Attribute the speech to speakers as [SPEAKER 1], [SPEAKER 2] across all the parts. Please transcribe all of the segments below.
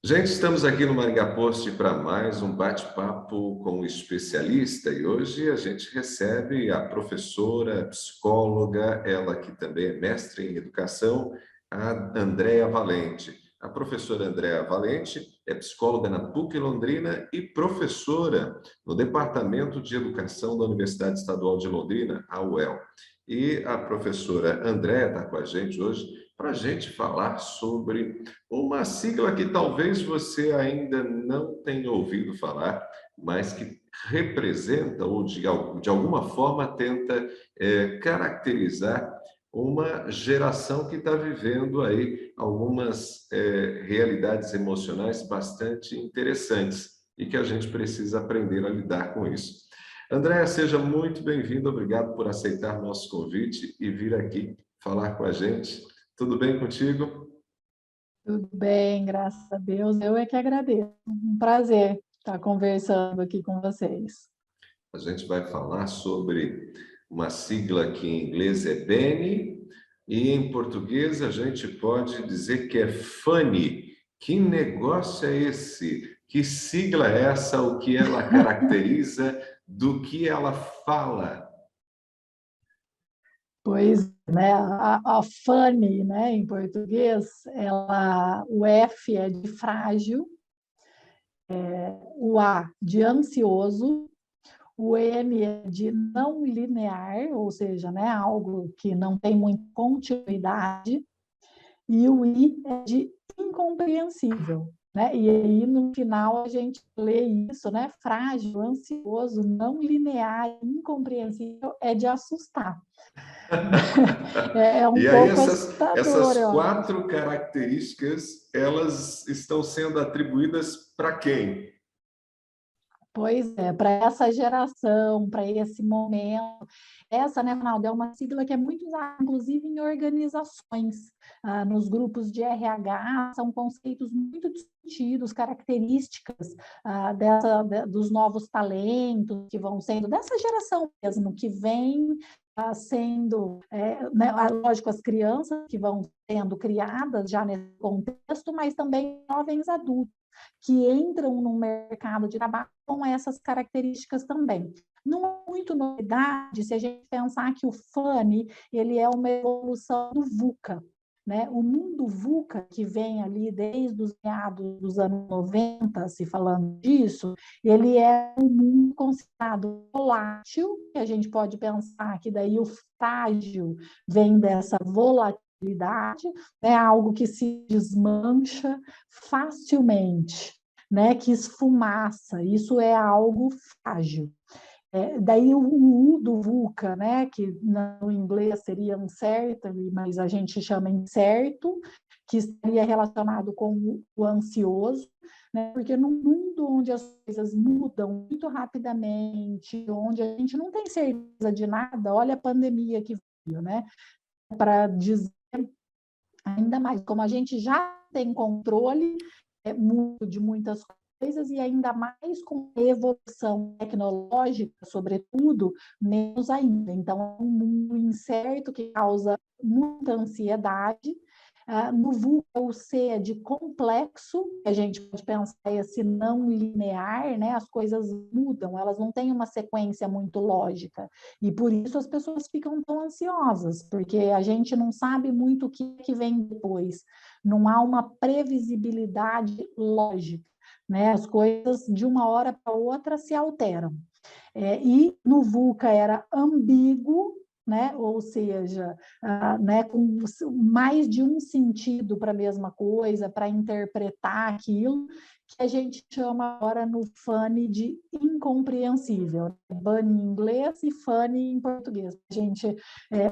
[SPEAKER 1] Gente, estamos aqui no Maringá Post para mais um bate-papo com um especialista e hoje a gente recebe a professora, psicóloga, ela que também é mestre em educação, a Andréa Valente. A professora Andréa Valente é psicóloga na PUC Londrina e professora no Departamento de Educação da Universidade Estadual de Londrina, a UEL. E a professora Andréa está com a gente hoje para a gente falar sobre uma sigla que talvez você ainda não tenha ouvido falar, mas que representa ou de alguma forma tenta caracterizar uma geração que está vivendo aí algumas realidades emocionais bastante interessantes e que a gente precisa aprender a lidar com isso. Andréa, seja muito bem-vindo, obrigado por aceitar nosso convite e vir aqui falar com a gente. Tudo bem contigo?
[SPEAKER 2] Tudo bem, graças a Deus. Eu é que agradeço. Um prazer estar conversando aqui com vocês.
[SPEAKER 1] A gente vai falar sobre uma sigla que em inglês é Benny e em português a gente pode dizer que é funny. Que negócio é esse? Que sigla é essa? O que ela caracteriza? Do que ela fala?
[SPEAKER 2] Pois, né, a Fanny, né, em português, o F é de frágil, o A de ansioso, o N é de não linear, ou seja, né, algo que não tem muita continuidade, e o I é de incompreensível, né? E aí, no final, a gente lê isso, né? Frágil, ansioso, não linear, incompreensível, é de assustar. É um
[SPEAKER 1] E aí
[SPEAKER 2] pouco
[SPEAKER 1] essas
[SPEAKER 2] assustador, eu acho.
[SPEAKER 1] quatro características, elas estão sendo atribuídas para quem?
[SPEAKER 2] Pois é, para essa geração, para esse momento. Essa, né, Ronaldo, é uma sigla que é muito usada, inclusive, em organizações, nos grupos de RH, são conceitos muito discutidos, características dos novos talentos que vão sendo, dessa geração mesmo, que vem sendo, né, lógico, as crianças que vão sendo criadas já nesse contexto, mas também jovens adultos que entram no mercado de trabalho com essas características também. Não é muito novidade se a gente pensar que o FUNI ele é uma evolução do VUCA. Né? O mundo VUCA, que vem ali desde os meados dos anos 90, se falando disso, ele é um mundo considerado volátil, que a gente pode pensar que daí o frágil vem dessa volatilidade, né? Algo que se desmancha facilmente, né? Que esfumaça, isso é algo frágil. Daí o U do VUCA, né, que no inglês seria uncertainty, mas a gente chama incerto, que estaria relacionado com o ansioso, né, porque num mundo onde as coisas mudam muito rapidamente, onde a gente não tem certeza de nada, olha a pandemia que veio, né, para dizer ainda mais, como a gente já tem controle de muitas coisas e ainda mais com a evolução tecnológica, sobretudo, menos ainda. Então, é um mundo incerto que causa muita ansiedade. No VUCA, o C é de complexo, que a gente pode pensar esse não linear, né? As coisas mudam, elas não têm uma sequência muito lógica. E por isso as pessoas ficam tão ansiosas, porque a gente não sabe muito o que vem depois. Não há uma previsibilidade lógica, né? As coisas de uma hora para outra se alteram. E no VUCA era ambíguo, né? Ou seja, né? Com mais de um sentido para a mesma coisa, para interpretar aquilo, que a gente chama agora no FUNI de incompreensível. Bunny em inglês e funny em português, para a gente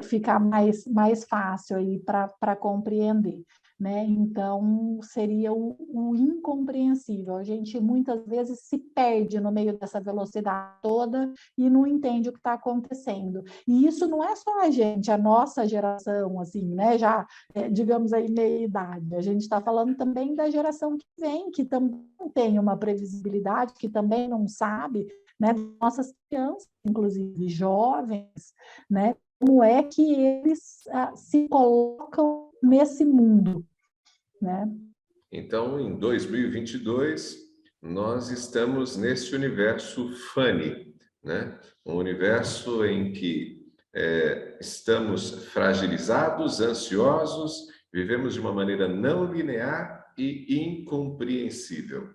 [SPEAKER 2] ficar mais fácil aí para compreender. Né? Então, seria o incompreensível. A gente muitas vezes se perde no meio dessa velocidade toda e não entende o que está acontecendo. E isso não é só a gente, a nossa geração, assim, né? Já, digamos aí, meia idade. A gente está falando também da geração que vem, que também tem uma previsibilidade, que também não sabe, né? Nossas crianças, inclusive jovens, né? Como é que eles se colocam nesse mundo, né?
[SPEAKER 1] Então, em 2022, nós estamos nesse universo funny, né? Um universo em que estamos fragilizados, ansiosos, vivemos de uma maneira não linear e incompreensível.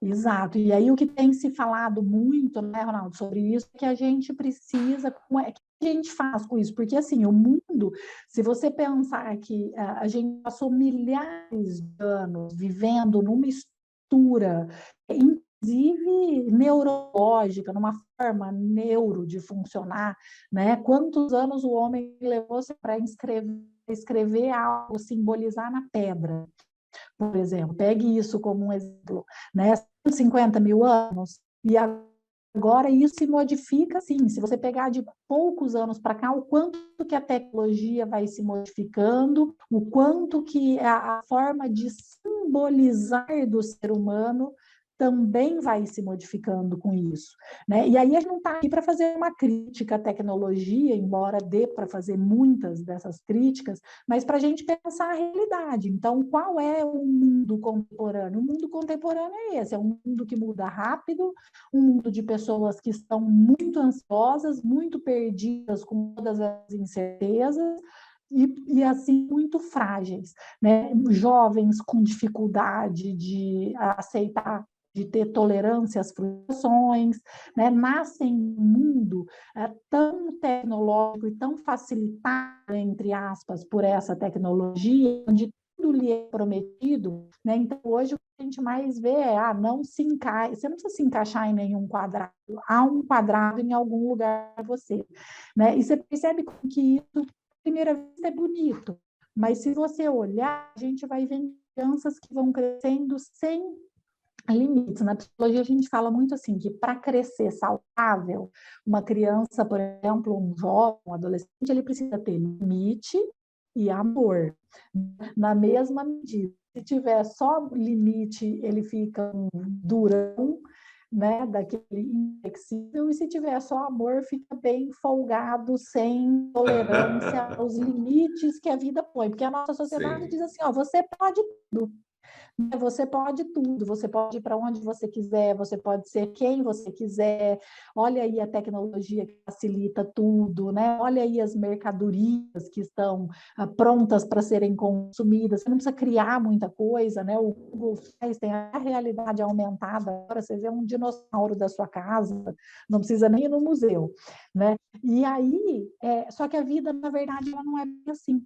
[SPEAKER 2] Exato. E aí o que tem se falado muito, né, Ronaldo, sobre isso, é que a gente precisa, como é que a gente faz com isso? Porque assim, o mundo, se você pensar que a gente passou milhares de anos vivendo numa estrutura, inclusive neurológica, numa forma neuro de funcionar, né? Quantos anos o homem levou para escrever algo, simbolizar na pedra? Por exemplo, pegue isso como um exemplo, né? 50 mil anos, e agora isso se modifica, sim. Se você pegar de poucos anos para cá, o quanto que a tecnologia vai se modificando, o quanto que a forma de simbolizar do ser humano também vai se modificando com isso, né? E aí a gente não está aqui para fazer uma crítica à tecnologia, embora dê para fazer muitas dessas críticas, mas para a gente pensar a realidade. Então, qual é o mundo contemporâneo? O mundo contemporâneo é esse, é um mundo que muda rápido, um mundo de pessoas que estão muito ansiosas, muito perdidas com todas as incertezas, e assim muito frágeis, né? Jovens com dificuldade de aceitar, de ter tolerância às frustrações, né? Nascem em um mundo tão tecnológico e tão facilitado, entre aspas, por essa tecnologia, onde tudo lhe é prometido, né? Então, hoje, o que a gente mais vê é, não se encaixa, você não precisa se encaixar em nenhum quadrado, há um quadrado em algum lugar para você, né? E você percebe que isso, à primeira vista, é bonito, mas se você olhar, a gente vai vendo crianças que vão crescendo sem limites. Na psicologia a gente fala muito assim, que para crescer saudável, uma criança, por exemplo, um jovem, um adolescente, ele precisa ter limite e amor, na mesma medida. Se tiver só limite, ele fica um durão, né, daquele inflexível, e se tiver só amor, fica bem folgado, sem tolerância aos limites que a vida põe, porque a nossa sociedade
[SPEAKER 1] Sim.
[SPEAKER 2] diz assim, ó, você pode tudo, você pode tudo, você pode ir para onde você quiser, você pode ser quem você quiser. Olha aí a tecnologia que facilita tudo, né? Olha aí as mercadorias que estão prontas para serem consumidas. Você não precisa criar muita coisa, né? O Google faz, tem a realidade aumentada. Agora você vê um dinossauro da sua casa, não precisa nem ir no museu, né? E aí, só que a vida, na verdade, ela não é bem assim.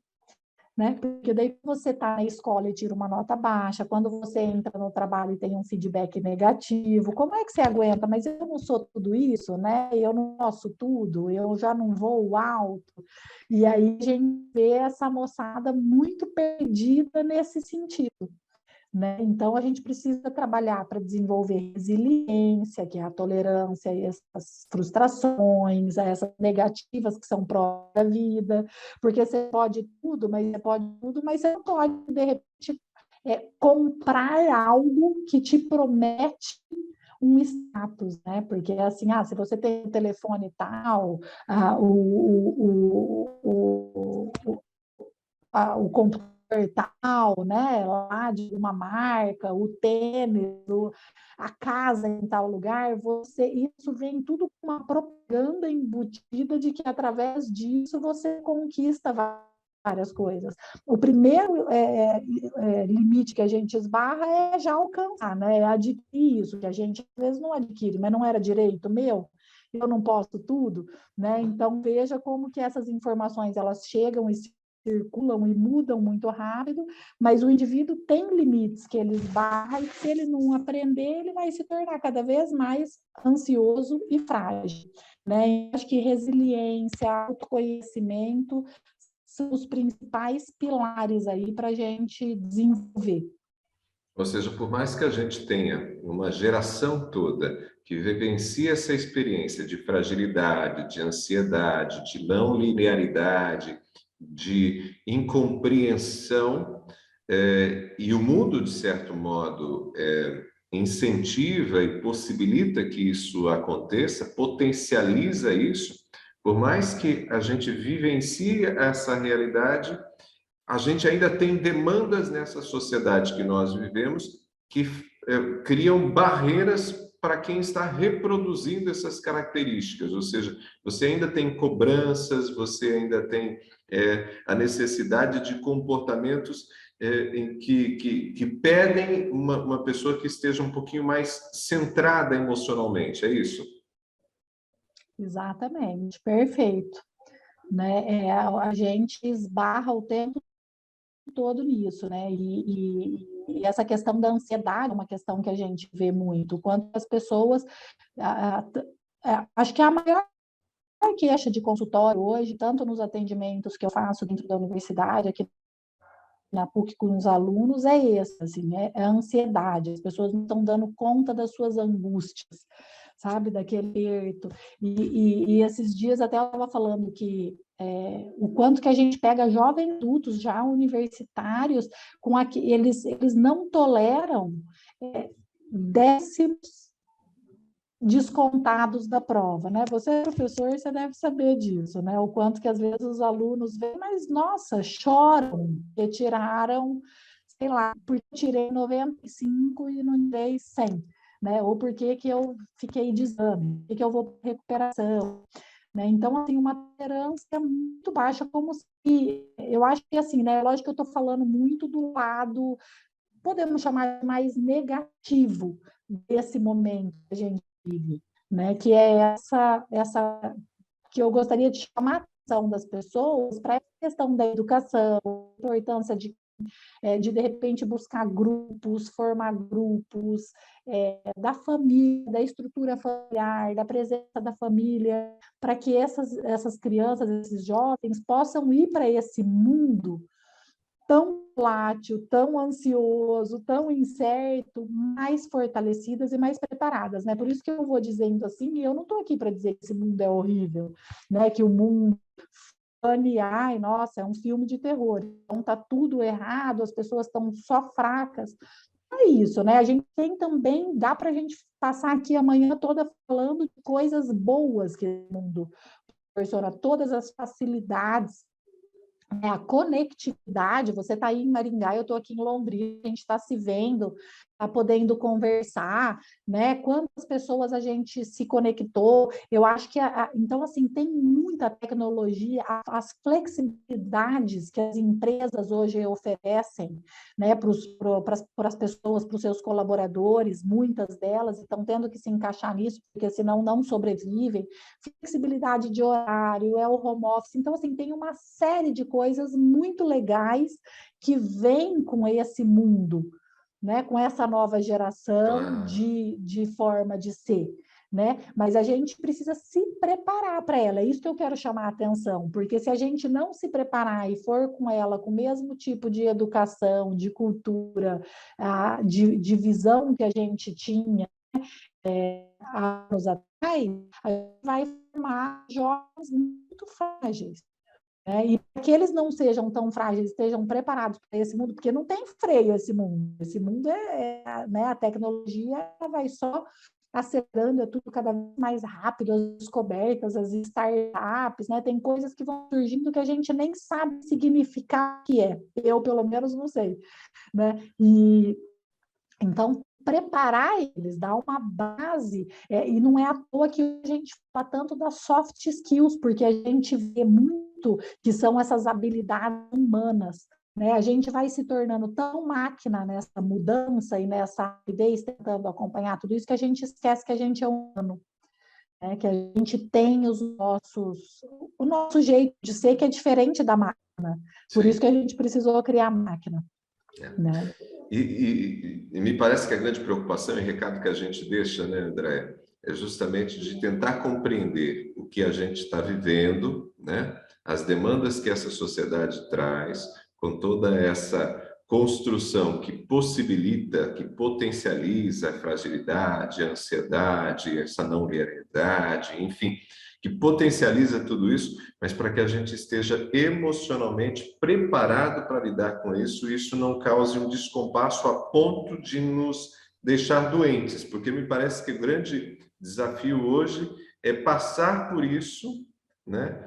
[SPEAKER 2] Né? Porque daí você está na escola e tira uma nota baixa, quando você entra no trabalho e tem um feedback negativo, como é que você aguenta? Mas eu não sou tudo isso, né? Eu não posso tudo, eu já não vou alto. E aí a gente vê essa moçada muito perdida nesse sentido. Né? Então, a gente precisa trabalhar para desenvolver resiliência, que é a tolerância a essas frustrações, a essas negativas que são próprias da vida, porque você pode tudo, mas você não pode, de repente, comprar algo que te promete um status, né? Porque assim, se você tem um telefone tal, o computador tal, né, lá de uma marca, o tênis, a casa em tal lugar, isso vem tudo com uma propaganda embutida de que através disso você conquista várias coisas. O primeiro limite que a gente esbarra é já alcançar, né, é adquirir isso, que a gente às vezes não adquire, mas não era direito meu, eu não posso tudo, né? Então veja como que essas informações elas chegam e circulam e mudam muito rápido, mas o indivíduo tem limites que ele esbarra e se ele não aprender, ele vai se tornar cada vez mais ansioso e frágil. Né? Acho que resiliência, autoconhecimento são os principais pilares aí para a gente desenvolver.
[SPEAKER 1] Ou seja, por mais que a gente tenha uma geração toda que vivencia essa experiência de fragilidade, de ansiedade, de não linearidade, de incompreensão, e o mundo, de certo modo, incentiva e possibilita que isso aconteça, potencializa isso, por mais que a gente vivencie essa realidade, a gente ainda tem demandas nessa sociedade que nós vivemos que criam barreiras para quem está reproduzindo essas características, ou seja, você ainda tem cobranças, você ainda tem a necessidade de comportamentos que pedem uma pessoa que esteja um pouquinho mais centrada emocionalmente, é isso?
[SPEAKER 2] Exatamente, perfeito. Né? A gente esbarra o tempo todo nisso, né? E essa questão da ansiedade é uma questão que a gente vê muito. Quanto as pessoas, acho que a maior queixa de consultório hoje, tanto nos atendimentos que eu faço dentro da universidade, aqui na PUC com os alunos, é esse, assim, é a ansiedade. As pessoas não estão dando conta das suas angústias, sabe, daquele aperto. E esses dias até eu estava falando que o quanto que a gente pega jovens adultos já universitários eles não toleram décimos descontados da prova, né? Você é professor, você deve saber disso, né? O quanto que às vezes os alunos veem, mas nossa, choram, que tiraram, sei lá, porque eu tirei 95 e não tirei 100, né? Ou porque que eu fiquei de exame, porque que eu vou para recuperação, né? Então, assim, uma tolerância muito baixa, como se, eu acho que assim, né? Lógico que eu estou falando muito do lado, podemos chamar mais negativo desse momento que a gente vive, né? Que é essa que eu gostaria de chamar a atenção das pessoas para a questão da educação, a importância de repente, buscar grupos, formar grupos, da família, da estrutura familiar, da presença da família, para que essas crianças, esses jovens, possam ir para esse mundo tão volátil, tão ansioso, tão incerto, mais fortalecidas e mais preparadas, né? Por isso que eu vou dizendo assim, e eu não estou aqui para dizer que esse mundo é horrível, né? Que o mundo ai, nossa, é um filme de terror, então tá tudo errado, as pessoas estão só fracas. É isso, né? A gente tem também, dá para a gente passar aqui a manhã toda falando de coisas boas que o mundo proporciona, todas as facilidades, a conectividade. Você está aí em Maringá, eu estou aqui em Londrina, a gente está se vendo, está podendo conversar, né? Quantas pessoas a gente se conectou? Eu acho que, então, assim, tem muita tecnologia, as flexibilidades que as empresas hoje oferecem, né, para as pessoas, para os seus colaboradores, muitas delas estão tendo que se encaixar nisso, porque senão não sobrevivem. Flexibilidade de horário, é o home office. Então, assim, tem uma série de coisas muito legais que vêm com esse mundo, né? Com essa nova geração
[SPEAKER 1] Claro.
[SPEAKER 2] de forma de ser. Né? Mas a gente precisa se preparar para ela, é isso que eu quero chamar a atenção, porque se a gente não se preparar e for com ela com o mesmo tipo de educação, de cultura, de visão que a gente tinha anos atrás, a gente vai formar jovens muito frágeis. Né? E para que eles não sejam tão frágeis, estejam preparados para esse mundo, porque não tem freio esse mundo. Esse mundo né, a tecnologia vai só acelerando, é tudo cada vez mais rápido, as descobertas, as startups, né? Tem coisas que vão surgindo que a gente nem sabe significar o que é. Eu, pelo menos, não sei. Né? E então, preparar eles, dar uma base, e não é à toa que a gente fala tanto das soft skills, porque a gente vê muito que são essas habilidades humanas, né? A gente vai se tornando tão máquina nessa mudança e nessa rapidez, tentando acompanhar tudo isso, que a gente esquece que a gente é humano, né? Que a gente tem o nosso jeito de ser, que é diferente da máquina. Por isso
[SPEAKER 1] Sim.
[SPEAKER 2] que a gente precisou criar a máquina, né?
[SPEAKER 1] E me parece que a grande preocupação e recado que a gente deixa, né, André, é justamente de tentar compreender o que a gente está vivendo, né, as demandas que essa sociedade traz, com toda essa construção que possibilita, que potencializa a fragilidade, a ansiedade, essa não linearidade, enfim, que potencializa tudo isso, mas para que a gente esteja emocionalmente preparado para lidar com isso, e isso não cause um descompasso a ponto de nos deixar doentes, porque me parece que o grande desafio hoje é passar por isso, né?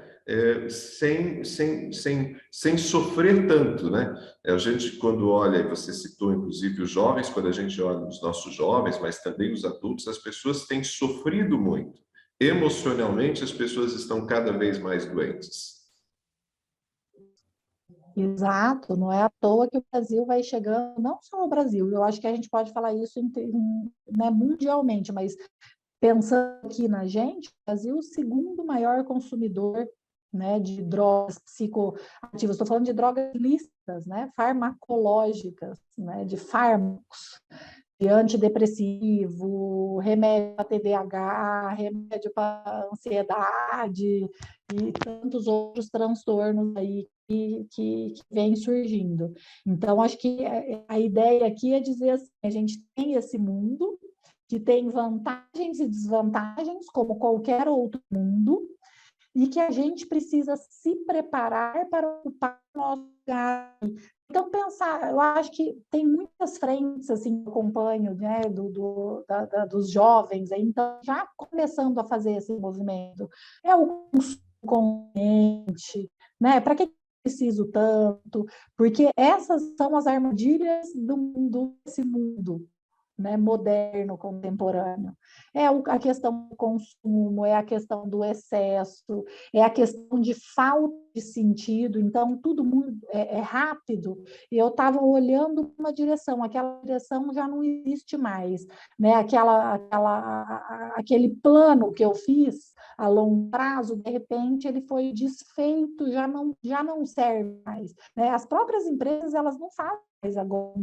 [SPEAKER 1] sem sofrer tanto, né? A gente, quando olha, e você citou inclusive os jovens, quando a gente olha os nossos jovens, mas também os adultos, as pessoas têm sofrido muito. Emocionalmente, as pessoas estão cada vez mais doentes.
[SPEAKER 2] Exato, não é à toa que o Brasil vai chegando, não só o Brasil, eu acho que a gente pode falar isso né, mundialmente, mas pensando aqui na gente, o Brasil é o segundo maior consumidor, né, de drogas psicoativas. Estou falando de drogas lícitas, né, farmacológicas, né, de fármacos, de antidepressivo, remédio para TDAH, remédio para ansiedade e tantos outros transtornos aí que vêm surgindo. Então, acho que a ideia aqui é dizer assim, a gente tem esse mundo que tem vantagens e desvantagens, como qualquer outro mundo, e que a gente precisa se preparar para ocupar o nosso lugar. Então, pensar, eu acho que tem muitas frentes, assim, que eu acompanho, né, dos jovens, aí, então, já começando a fazer esse movimento. É o consumo consciente, né, para que preciso tanto? Porque essas são as armadilhas do mundo, desse mundo, né, moderno, contemporâneo. É a questão do consumo, é a questão do excesso, é a questão de falta de sentido, então tudo é rápido, e eu estava olhando uma direção, aquela direção já não existe mais, né? Aquele plano que eu fiz a longo prazo, de repente ele foi desfeito, já não serve mais, né? As próprias empresas, elas não fazem agora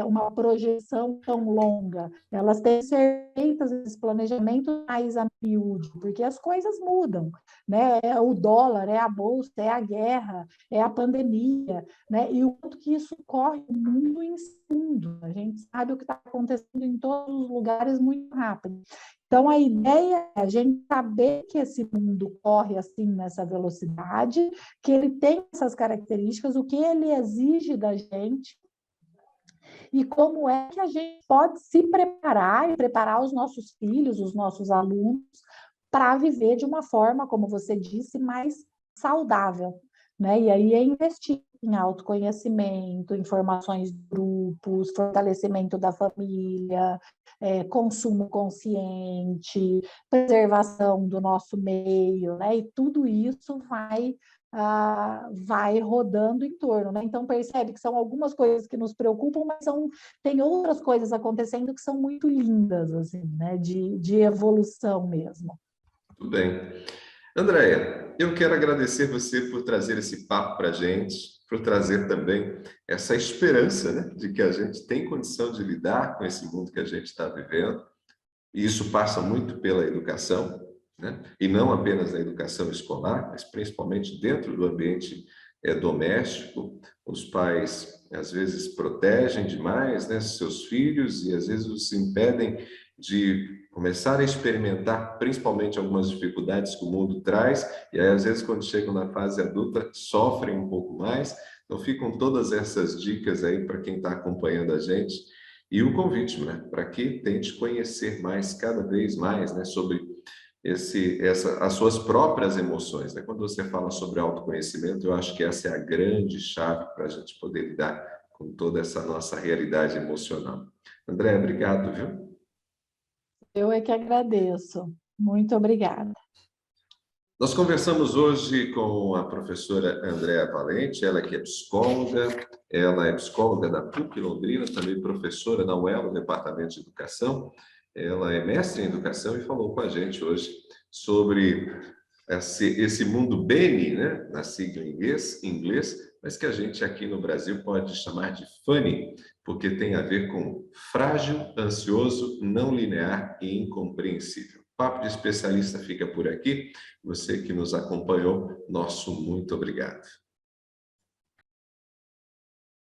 [SPEAKER 2] uma projeção tão longa. Elas têm que ser feitas esses planejamentos mais a miúdo, porque as coisas mudam, né? É o dólar, é a bolsa, é a guerra, é a pandemia, né? E o quanto que isso corre o mundo em segundo. A gente sabe o que está acontecendo em todos os lugares muito rápido. Então, a ideia é a gente saber que esse mundo corre assim nessa velocidade, que ele tem essas características, o que ele exige da gente e como é que a gente pode se preparar e preparar os nossos filhos, os nossos alunos, para viver de uma forma, como você disse, mais saudável. Né? E aí é investir em autoconhecimento, informações de grupos, fortalecimento da família, consumo consciente, preservação do nosso meio, né? E tudo isso vai rodando em torno, né? Então percebe que são algumas coisas que nos preocupam, mas tem outras coisas acontecendo que são muito lindas, assim, né? De evolução mesmo.
[SPEAKER 1] Tudo bem. Andréia, eu quero agradecer você por trazer esse papo para a gente, por trazer também essa esperança, né, de que a gente tem condição de lidar com esse mundo que a gente está vivendo. E isso passa muito pela educação, né? E não apenas na educação escolar, mas principalmente dentro do ambiente doméstico. Os pais, às vezes, protegem demais, né, seus filhos e, às vezes, os impedem de começar a experimentar, principalmente algumas dificuldades que o mundo traz, e aí, às vezes, quando chegam na fase adulta, sofrem um pouco mais. Então, ficam todas essas dicas aí para quem está acompanhando a gente. E o convite, né, para que tente conhecer mais, cada vez mais, né, sobre as suas próprias emoções. Né? Quando você fala sobre autoconhecimento, eu acho que essa é a grande chave para a gente poder lidar com toda essa nossa realidade emocional. André, obrigado, viu?
[SPEAKER 2] Eu é que agradeço. Muito obrigada.
[SPEAKER 1] Nós conversamos hoje com a professora Andréa Valente, ela que é psicóloga da PUC Londrina, também professora na UEL, no Departamento de Educação. Ela é mestre em Educação e falou com a gente hoje sobre esse mundo Beni, né, na sigla em inglês, mas que a gente aqui no Brasil pode chamar de funny, porque tem a ver com frágil, ansioso, não linear e incompreensível. O Papo de Especialista fica por aqui. Você que nos acompanhou, nosso muito obrigado.